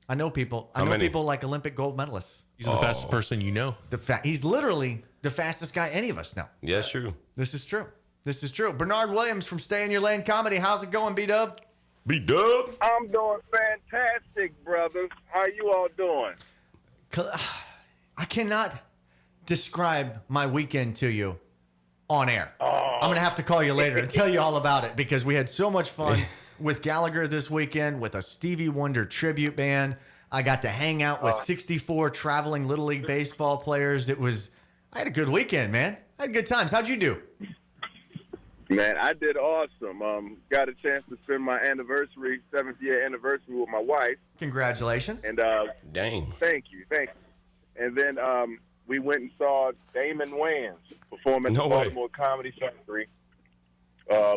I know people. I know people like Olympic gold medalists. He's the fastest person you know. He's literally the fastest guy any of us know. Yeah, it's true. This is true. This is true. Bernard Williams from Stay in Your Lane Comedy. How's it going, B-Dub? B-Dub. I'm doing fantastic, brothers. How you all doing? I cannot describe my weekend to you on air. I'm going to have to call you later and tell you all about it because we had so much fun with Gallagher this weekend with a Stevie Wonder tribute band. I got to hang out with 64 traveling Little League baseball players. I had a good weekend, man. I had good times. How'd you do? Man, I did awesome. Got a chance to spend my 7th year anniversary with my wife. Congratulations. And Dang. Thank you. And then we went and saw Damon Wayans perform at the Baltimore Comedy Factory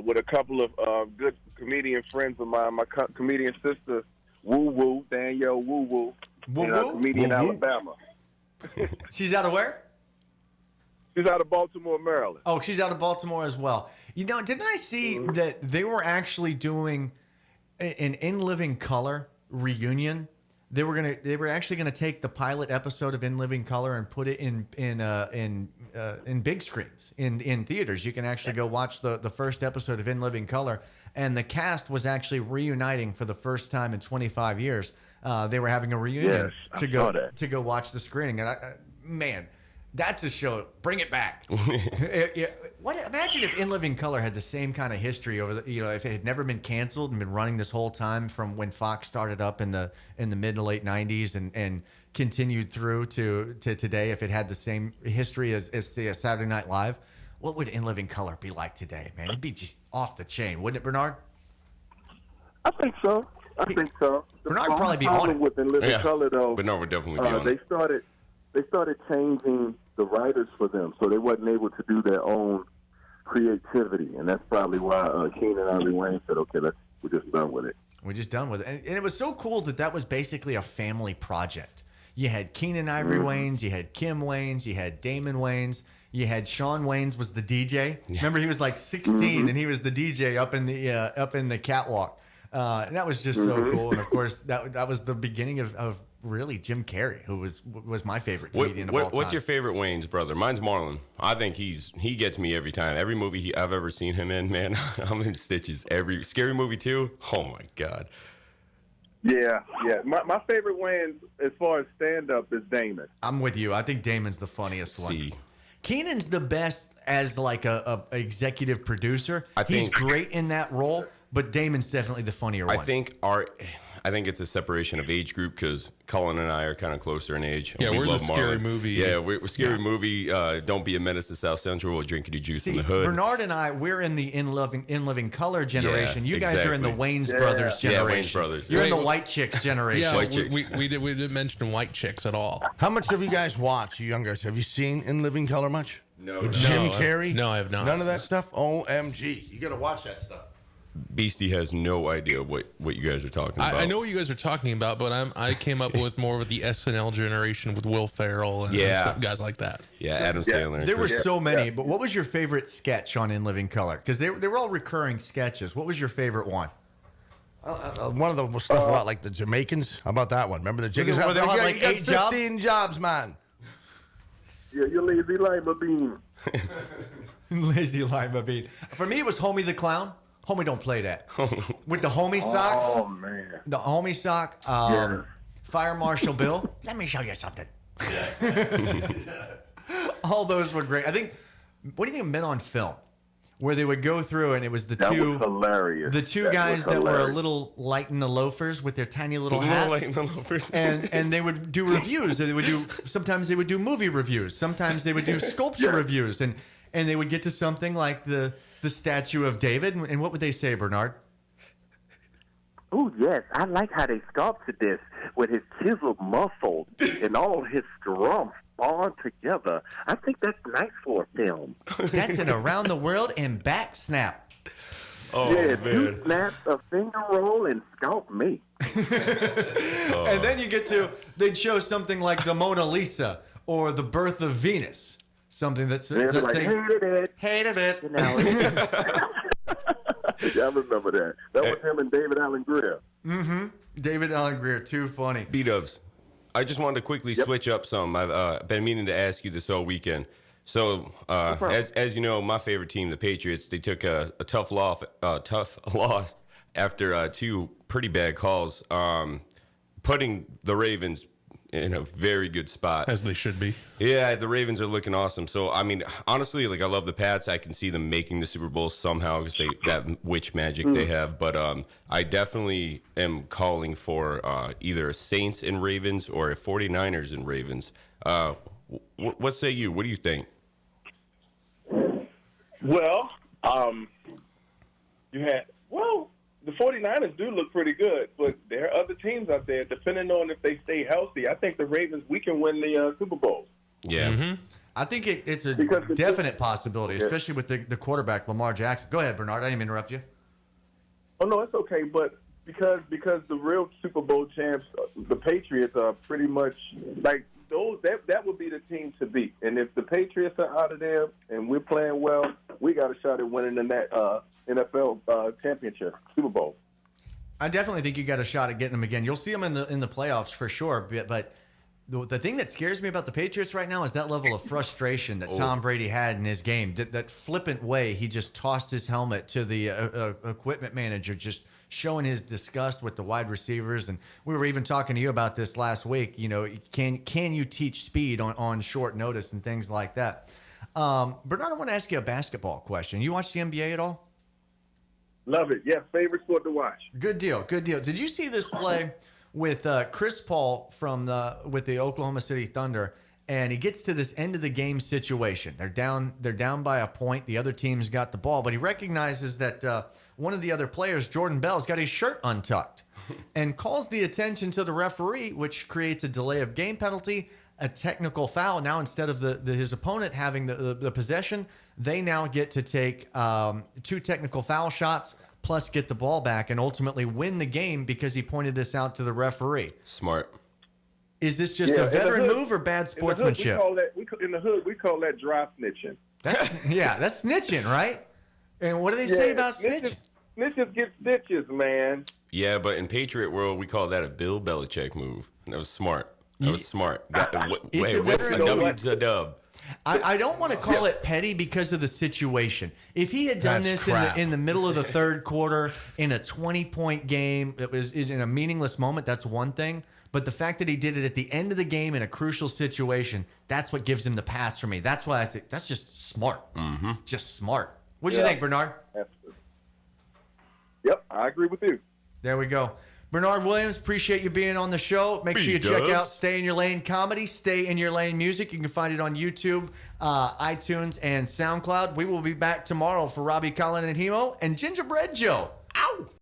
with a couple of good comedian friends of mine. My comedian sister, Woo Woo, Danielle Woo Woo, comedian Alabama. She's out of where? She's out of Baltimore, Maryland. Oh, she's out of Baltimore as well. You know, didn't I see that they were actually doing an In Living Color reunion? They were actually gonna take the pilot episode of In Living Color and put it in big screens in theaters. You can actually go watch the first episode of In Living Color, and the cast was actually reuniting for the first time in 25 years. They were having a reunion to go watch the screening, and man. That's a show. Bring it back. Imagine if In Living Color had the same kind of history if it had never been canceled and been running this whole time from when Fox started up in the mid to late 90s and continued through to today. If it had the same history as say, Saturday Night Live, what would In Living Color be like today, man? It'd be just off the chain, wouldn't it, Bernard? I think so. Bernard would probably be on it. With In Living Color, though, Bernard would definitely be on it. They started changing the writers for them, so they wasn't able to do their own creativity, and that's probably why Keenan Ivory Wayans said, "Okay, we're just done with it." We're just done with it, and it was so cool that was basically a family project. You had Keenan Ivory Wayans, you had Kim Wayans, you had Damon Wayans, you had Sean Wayans was the DJ. Yeah. Remember, he was like 16, and he was the DJ up in the catwalk. And that was just so cool, and of course that was the beginning of really Jim Carrey, who was my favorite comedian of all time. What's your favorite Wayans brother? Mine's Marlon. I think he gets me every time. Every movie I've ever seen him in, man, I'm in stitches. Every Scary Movie too. Oh my God. Yeah. My favorite Wayans as far as stand-up is Damon. I'm with you. I think Damon's the funniest one. Keenan's the best as like a executive producer. He's great in that role, but Damon's definitely the funnier one. I think it's a separation of age group because Colin and I are kind of closer in age. Yeah, we're the Scary Movie. Yeah, we're Scary Movie. Don't be a menace to South Central. We're drinking your juice in the hood. Bernard and I, we're in the In Living Color generation. You guys are in the Wayans Brothers generation. Yeah, Wayans Brothers. You're in the White Chicks generation. Yeah, we didn't mention White Chicks at all. How much have you guys watched, you young guys? Have you seen In Living Color much? No. With Jim Carrey? No, I have not. None of that stuff? OMG. You got to watch that stuff. Beastie has no idea what you guys are talking about. I know what you guys are talking about, but I came up with more of the SNL generation with Will Ferrell and stuff, guys like that. Yeah, Adam Sandler. There were so many, but what was your favorite sketch on In Living Color? Because they were all recurring sketches. What was your favorite one? One of them was stuff about like the Jamaicans. How about that one? Remember the Jamaicans? Where they all had like 8 jobs? 15 jobs, man. Yeah, you're lazy lima bean. Lazy lima bean. For me, it was Homie the Clown. Homie don't play that. With the homie sock. Oh, man. The homie sock. Fire Marshal Bill. Let me show you something. All those were great. I think, what do you think of Men on Film? Where they would go through and it was that was hilarious. The two guys that were a little light in the loafers with their tiny little hats. And they would do reviews. Sometimes they would do movie reviews. Sometimes they would do sculpture reviews. And they would get to something like the statue of David. And what would they say, Bernard? Oh, yes. I like how they sculpted this with his chiseled muscles and all his strumps on together. I think that's nice for a film. That's an around the world and back snap. Oh, yeah, man. 2 snaps, a finger roll, and sculpt me. And then you get to, they'd show something like the Mona Lisa or the Birth of Venus. Something that's like, hated it. You know, yeah, I remember that. That was him and David Allen Greer. Mm-hmm. David Allen Greer, too funny. B-dubs. I just wanted to quickly switch up some. I've been meaning to ask you this all weekend. So, as you know, my favorite team, the Patriots, they took a tough loss after 2 pretty bad calls, putting the Ravens in a very good spot. As they should be. Yeah, the Ravens are looking awesome. So, I mean, honestly, like, I love the Pats. I can see them making the Super Bowl somehow because that witch magic they have. But I definitely am calling for either a Saints and Ravens or a 49ers and Ravens. What say you? What do you think? Well, the 49ers do look pretty good, but there are other teams out there, depending on if they stay healthy. I think the Ravens, we can win the Super Bowl. Yeah. Mm-hmm. I think it's a definite possibility, especially with the quarterback, Lamar Jackson. Go ahead, Bernard. I didn't mean to interrupt you. Oh, no, it's okay, but because the real Super Bowl champs, the Patriots, are pretty much like those. That would be the team to beat. And if the Patriots are out of there and we're playing well, we got a shot at winning the NFL championship, Super Bowl. I definitely think you got a shot at getting them again. You'll see them in the playoffs for sure. But the thing that scares me about the Patriots right now is that level of frustration that Tom Brady had in his game. That flippant way he just tossed his helmet to the equipment manager, just showing his disgust with the wide receivers. And we were even talking to you about this last week. You know, can you teach speed on short notice and things like that? Bernard, I want to ask you a basketball question. You watch the NBA at all? Love it. Yes, favorite sport to watch. Good deal. Good deal. Did you see this play with Chris Paul with the Oklahoma City Thunder? And he gets to this end of the game situation. They're down by a point. The other team's got the ball, but he recognizes that one of the other players, Jordan Bell's got his shirt untucked, and calls the attention to the referee, which creates a delay of game penalty, a technical foul. Now, instead of his opponent having the possession, they now get to take 2 technical foul shots plus get the ball back and ultimately win the game because he pointed this out to the referee. Smart. Is this just a veteran move or bad sportsmanship? In the hood, we call that dry snitching. That's snitching, right? And what do they say about snitching? Snitches get stitches, man. Yeah, but in Patriot world, we call that a Bill Belichick move. That was smart. That was smart. W's a dub. I don't want to call it petty because of the situation. If he had done this in the middle of the third quarter in a 20-point game, it was in a meaningless moment, that's one thing. But the fact that he did it at the end of the game in a crucial situation, that's what gives him the pass for me. That's why I say that's just smart. Mm-hmm. Just smart. What do you think, Bernard? Absolutely. Yep, I agree with you. There we go. Bernard Williams, appreciate you being on the show. Make sure you check out Stay in Your Lane Comedy, Stay in Your Lane Music. You can find it on YouTube, iTunes, and SoundCloud. We will be back tomorrow for Robbie, Colin, and Hemo, and Gingerbread Joe. Ow!